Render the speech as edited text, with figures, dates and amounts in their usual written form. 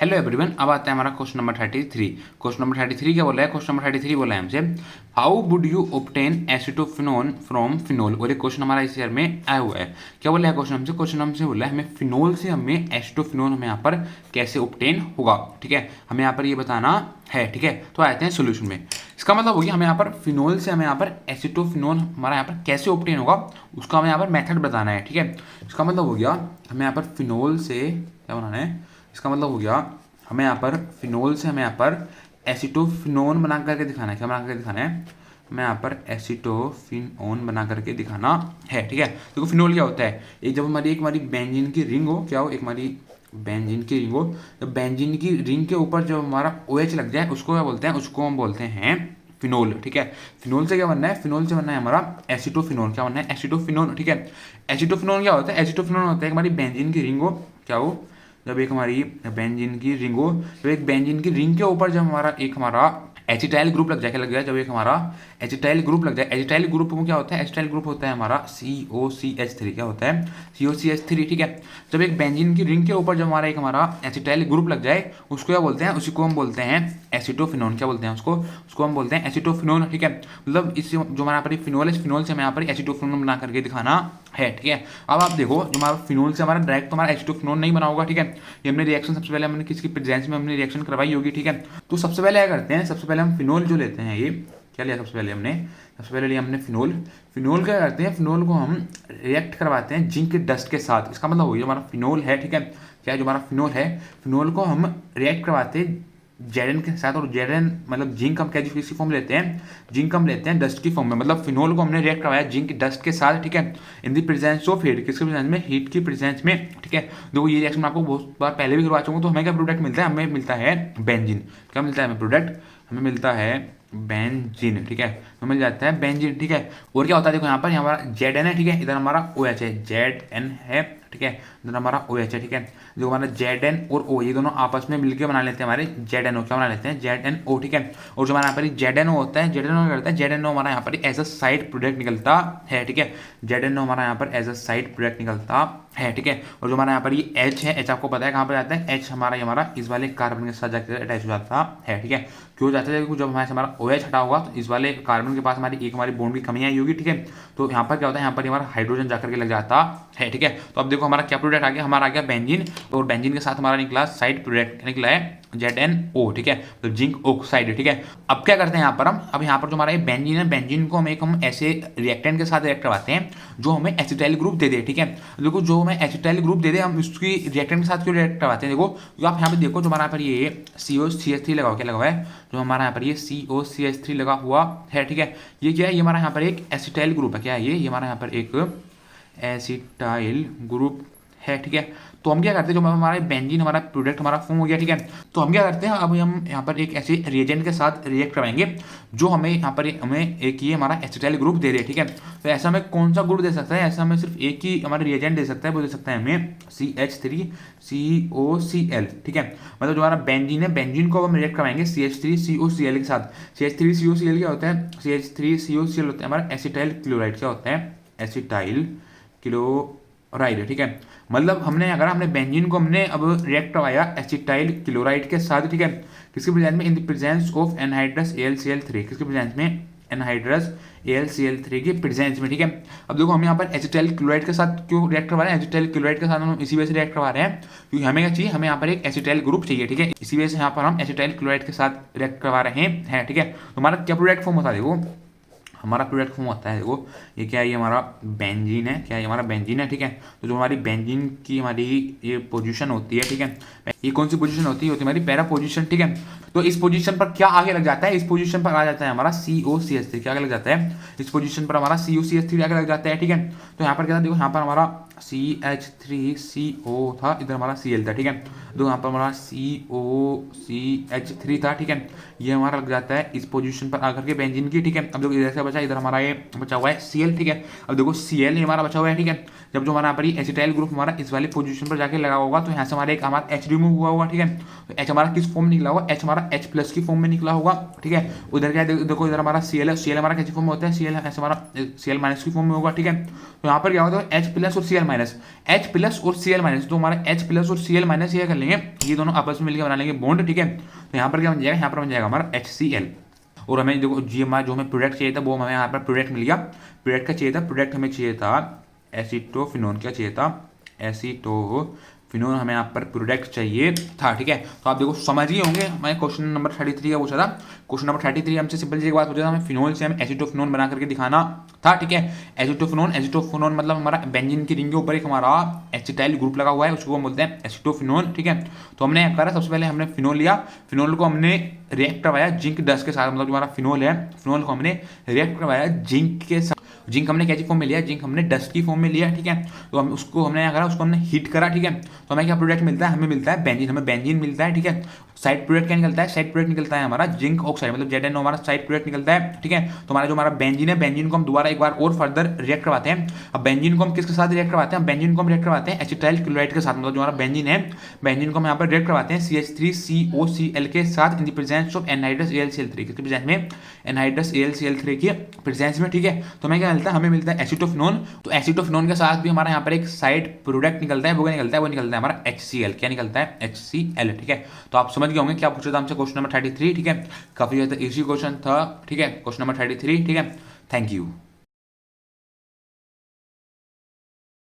Hello everyone, अब आता है हमारा क्वेश्चन नंबर 33। क्वेश्चन नंबर 33 क्या बोल रहा है? क्वेश्चन नंबर 33 बोला है हमसे, how would you obtain acetophenone from phenol. और ये क्वेश्चन हमारा इस ईयर में आया हुआ है। क्या बोला है क्वेश्चन हमसे? क्वेश्चन हमसे बोला है हमें फिनोल से हमें एसिटोफिनोन हमें यहाँ पर कैसे ऑब्टेन होगा। ठीक है, हमें यहाँ पर ये बताना है। ठीक है, तो आते हैं सोल्यूशन में। इसका मतलब हो गया हमें यहाँ पर फिनोल से हमें यहाँ पर एसिटोफिनोन हमारा यहाँ पर कैसे ऑब्टेन होगा, उसका हमें यहाँ पर मेथड बताना है। ठीक है, इसका मतलब हो गया हमें यहाँ पर फिनोल से क्या बनाना है। इसका मतलब हो गया हमें यहाँ पर फिनोल से हमें यहाँ पर एसिटोफिनोन बना करके दिखाना है। क्या बना करके दिखाना है? हमें यहाँ पर एसिटोफिनोन बना करके दिखाना है। ठीक है, देखो फिनोल क्या होता है? एक जब हमारी बेंजीन की रिंग हो, क्या हो, एक हमारी बेंजीन की रिंग हो, तो बेंजीन की रिंग के ऊपर जो हमारा OH लग जाए उसको क्या बोलते हैं? उसको हम बोलते हैं फिनोल। ठीक है, फिनोल से क्या बनना है? फिनोल से बनना है हमारा एसिटोफिनोन। क्या बनना है? एसिटोफिनोन। ठीक है, एसिटोफिनोन क्या होता है? एसिटोफिनोन होता है हमारी बेंजीन की रिंग हो, क्या हो, जब एक हमारी बेंजीन की रिंग हो, जब एक बेंजीन की रिंग के ऊपर जब हमारा एसिटाइल ग्रुप लग जाए, क्या लग जाए? जब एक हमारा एसिटाइल ग्रुप लग जाए। एसिटाइल ग्रुप में क्या होता है? एसिटाइल ग्रुप होता है हमारा COCH3। क्या होता है? COCH3। ठीक है, जब एक बेंजीन की रिंग के ऊपर जब हमारा एसिटाइल ग्रुप लग जाए, उसको क्या बोलते हैं? उसी को हम बोलते हैं एसिटोफिनोन। क्या बोलते हैं उसको? उसको हम बोलते हैं एसिटोफिनोन। ठीक है, मतलब इस जो हमारा पर फिनोल है, फिनोल से हमें यहाँ पर एसिटोफिनोन बना करके दिखाना है। ठीक है, अब आप देखो जो हमारा फिनोल से हमारा डायरेक्ट तो हमारा एसिटोफिनोन नहीं बना होगा। ठीक है, ये हमने रिएक्शन सबसे पहले हमने किसकी प्रेजेंस में हमने रिएक्शन करवाई होगी। ठीक है, तो सबसे पहले क्या करते हैं? सबसे पहले हम फिनोल जो लेते हैं, ये क्या लिया सबसे पहले हमने? सबसे पहले लिया हमने फिनोल। फिनोल क्या करते हैं? फिनोल को हम रिएक्ट करवाते हैं जिंक डस्ट के साथ। इसका मतलब वही हमारा फिनोल है। ठीक है, क्या जो हमारा फिनोल है, फिनोल को हम रिएक्ट करवाते हैं जेडन के साथ। और जेडन मतलब जिंक हम क्या किसी फॉर्म लेते हैं? जिंक हम लेते हैं डस्ट की फॉर्म में। मतलब फिनोल को हमने रिएक्ट करवाया जिंक डस्ट के साथ। ठीक है, इन दी प्रेजेंस ऑफ हीट। किसके प्रेजेंस में? हीट की प्रेजेंस में। ठीक है, देखो ये रिएक्शन आपको बहुत बार पहले भी करवा चुका हूँ। तो हमें क्या प्रोडक्ट मिलता है? हमें मिलता है बेंजीन। क्या मिलता है हमें प्रोडक्ट? हमें मिलता है बेंजीन। ठीक है, हमें मिल जाता है बेंजीन। ठीक है, और क्या होता है? देखो यहाँ पर हमारा Zn है। ठीक है, इधर हमारा OH है, Zn है। ठीक है, इधर हमारा OH है। ठीक है, जो हमारा Zn और O ये दोनों आपस में मिलकर बना लेते हैं हमारे ZnO। क्या बना लेते हैं? ZnO। ठीक है, और जो हमारा यहाँ पर ZnO होता है, ZnO क्या करता है? ZnO हमारा यहाँ पर एज अ साइड प्रोडक्ट निकलता है। ठीक है, ZnO हमारा यहाँ पर एज अ साइड प्रोडक्ट निकलता है। ठीक है, और जो हमारा यहाँ पर ये H है, H आपको पता है कहाँ पर जाता है? H हमारा इस वाले कार्बन के साथ जाकर अटैच हो जाता है। ठीक है, क्यों जाता है? जब हमारा OH हटा होगा तो इस वाले कार्बन के पास हमारी बॉन्ड की कमी आई होगी। ठीक है, तो यहाँ पर क्या होता है? यहाँ पर हमारा हाइड्रोजन जाकर के लग जाता है। ठीक है, तो अब देखो हमारा क्या प्रोडक्ट आ गया? हमारा आ गया बेंजीन, और बेंजीन के साथ हमारा निकला साइड प्रोडक्ट निकला है ZnO। ठीक है, तो जिंक ऑक्साइड। ठीक है, अब क्या करते हैं यहाँ पर हम? अब यहाँ पर जो हमारा बेंजीन है, बेंजीन को हम ऐसे रिएक्टेंट के साथ रिएक्ट करवाते हैं जो हमें एसिटाइल ग्रुप दे दे। ठीक है, देखो जो हमें एसिटाइल ग्रुप दे दे, हम उसकी रिएक्टेंट के साथ क्यों रिएक्ट करवाते हैं? देखो जो आप यहाँ पे देखो, जो हमारा यहाँ पर ये COCH3 लगा हुआ, क्या लगा हुआ है? जो हमारा यहाँ पर ये COCH3 लगा हुआ है। ठीक है, ये क्या है? ये हमारा यहाँ पर एक एसिटाइल ग्रुप है। क्या है ये हमारा यहाँ पर एक एसिटाइल ग्रुप है। ठीक है, तो हम क्या करते हैं? जो हमारा बेंजीन हमारा प्रोडक्ट हमारा फॉर्म हो गया। ठीक है, तो हम क्या करते हैं? अब हम यहाँ पर एक ऐसे रिएजेंट के साथ रिएक्ट करवाएंगे जो हमें यहाँ पर हमें एक ये हमारा एसिटाइल ग्रुप दे दे। ठीक है, तो ऐसा हमें कौन सा ग्रुप दे सकता है? ऐसा हमें सिर्फ एक ही हमारा रिएजेंट दे सकता है, वो दे सकता है हमें CH3COCl। ठीक है, मतलब जो हमारा बेंजीन है, बेंजीन को हम रिएक्ट करवाएंगे CH3COCl के साथ। CH3COCl क्या होता है? CH3COCl होता है हमारा एसिटाइल क्लोराइड। क्या होता है? Acetyl chloride. ठीक है, मतलब हमने बेंजीन को हमने अब रिएक्ट करवाया एसिटाइल क्लोराइड के साथ। ठीक है, किसके प्रेजेंस में? In the presence of anhydrous AlCl3। किसके प्रेजेंस में? एनहाइड्रस AlCl3 के प्रेजेंस में। ठीक है, अब देखो हम यहाँ पर एसिटाइल क्लोराइड के साथ क्यों रिएक्ट करवा रहे हैं? एसिटाइल क्लोराइड के साथ हम इसी वजह से रिएक्ट करवा रहे हैं क्योंकि हमें क्या चाहिए? हमें यहाँ पर एक एसिटाइल ग्रुप चाहिए। ठीक है, इसी वजह से यहाँ पर हम एसिटाइल क्लोराइड के साथ रिएक्ट करवा रहे हैं। ठीक है, तो हमारा क्या प्रोडक्ट फॉर्म होता है? देखो हमारा प्रोडक्ट फॉर्म होता है, देखो ये क्या है? ये हमारा बेंजीन है। क्या है? हमारा बेंजीन है। ठीक है, तो जो हमारी बेंजीन की हमारी ये पोजीशन होती है, ठीक है, ये कौन सी पोजीशन होती है? हमारी पैरा पोजीशन। ठीक है, तो इस पोजीशन पर क्या आगे लग जाता है? इस पोजीशन पर आ जाता है हमारा COCH3। क्या आगे लग जाता है? इस पोजीशन पर हमारा COCH3 आगे लग जाता है। ठीक है, तो यहाँ पर क्या था? देखो यहाँ पर हमारा CH3CO था, इधर हमारा Cl था। ठीक है, तो यहाँ पर हमारा COCH3 था। ठीक है, ये हमारा लग जाता है इस पोजीशन पर आकर के बेंजीन की। ठीक है, अब देखो इधर से बचा, इधर हमारा ये बचा हुआ है Cl। ठीक है, अब देखो Cl ये हमारा बचा हुआ है। ठीक है, जब जो हमारा यहाँ पर एसिटाइल ग्रुप हमारा इस वाले पोजीशन पर जाके लगा होगा तो यहाँ से हमारा एक H रिमूव हुआ होगा। ठीक है, तो H हमारा किस फॉर्म में निकला होगा? H हमारा हमारा H प्लस की फॉर्म में निकला होगा, ठीक है। उधर क्या देखो इधर हमारा Cl है, Cl हमारा कैसी फॉर्म में होता है, Cl ऐसे हमारा Cl माइनस की फॉर्म में होगा, ठीक है। तो यहाँ पर क्या होता है H प्लस और Cl माइनस, H प्लस और Cl माइनस, तो हमारा H प्लस और Cl माइनस ये कर लेंगे, ये दोनों आपस में मिलकर बना लेंगे बॉन्ड, ठीक है। तो यहाँ पर क्या बन जाएगा, यहाँ पर बन जाएगा हमारा HCl। और हमें देखो जी हमारा जो हमें प्रोडक्ट चाहिए था वो हमें यहाँ पर प्रोडक्ट मिल गया, प्रोडक्ट का चाहिए था, प्रोडक्ट हमें चाहिए था एसीटोफिनोन, क्या चाहिए था, एसीटोफिनोन हमें यहाँ पर प्रोडक्ट चाहिए था, ठीक है। तो आप देखो समझ ही होंगे, मैं क्वेश्चन नंबर 33 का पूछा था, क्वेश्चन नंबर 33 हमसे सिंपल सी बात पूछा था, हमें फिनोल से हमें एसीटोफिनोन बना करके दिखाना था, ठीक है। एसीटोफिनोन, एसीटोफिनोन मतलब हमारा बेंजीन की रिंग के ऊपर एक हमारा एसिटाइल ग्रुप लगा हुआ है, उसको हम बोलते हैं एसीटोफिनोन, ठीक है। तो हमने क्या करा, सबसे पहले हमने फिनोल लिया, फिनोल को हमने रिएक्ट करवाया जिंक डस्ट के साथ, मतलब जो हमारा फिनोल है, फिनोल को हमने रिएक्ट करवाया जिंक के साथ। जिंक हमने कैसी फॉर्म में लिया, जिंक हमने डस्ट की फॉर्म में लिया, ठीक है। तो हम उसको हमने क्या करा, उसको हमने हीट करा, ठीक है। तो हमें क्या प्रोडक्ट मिलता है, हमें मिलता है बेंजीन, हमें बेंजीन मिलता है, ठीक है। साइड प्रोडक्ट क्या निकलता है, साइड प्रोडक्ट निकलता है हमारा जिंक ऑक्साइड, मतलब ZnO हमारा साइड प्रोडक्ट निकलता है, ठीक है। तो हमारा जो हमारा बेंजीन है, बेंजीन को हम दोबारा एक बार और फर्दर रिएक्ट करवाते हैं। अब बेंजीन को हम किसके साथ रिएक्ट करवाते हैं, बेंजीन को हम रिएक्ट करवाते हैं एसिटाइल क्लोराइड के साथ, मतलब जो हमारा बेंजीन है, बेंजीन को हम यहाँ पर रिएक्ट करवाते हैं CH3COCl के साथ in the presence of anhydrous AlCl3 के प्रेजेंस में, एनहाइड्रस AlCl3 के प्रेजेंस में, ठीक है। तो हमें क्या मिलता है, हमें मिलता है एसीटोफिनोन। तो एसीटोफिनोन के साथ भी हमारा यहाँ पर एक साइड प्रोडक्ट निकलता है, वो क्या निकलता है, वो निकलता है हमारा HCl, क्या निकलता है HCl, ठीक है। तो आप समझ गए होंगे क्या पूछा था हमसे क्वेश्चन नंबर 33, ठीक है। काफी ज्यादा इजी क्वेश्चन था, ठीक है, क्वेश्चन नंबर 33, ठीक है। Thank you.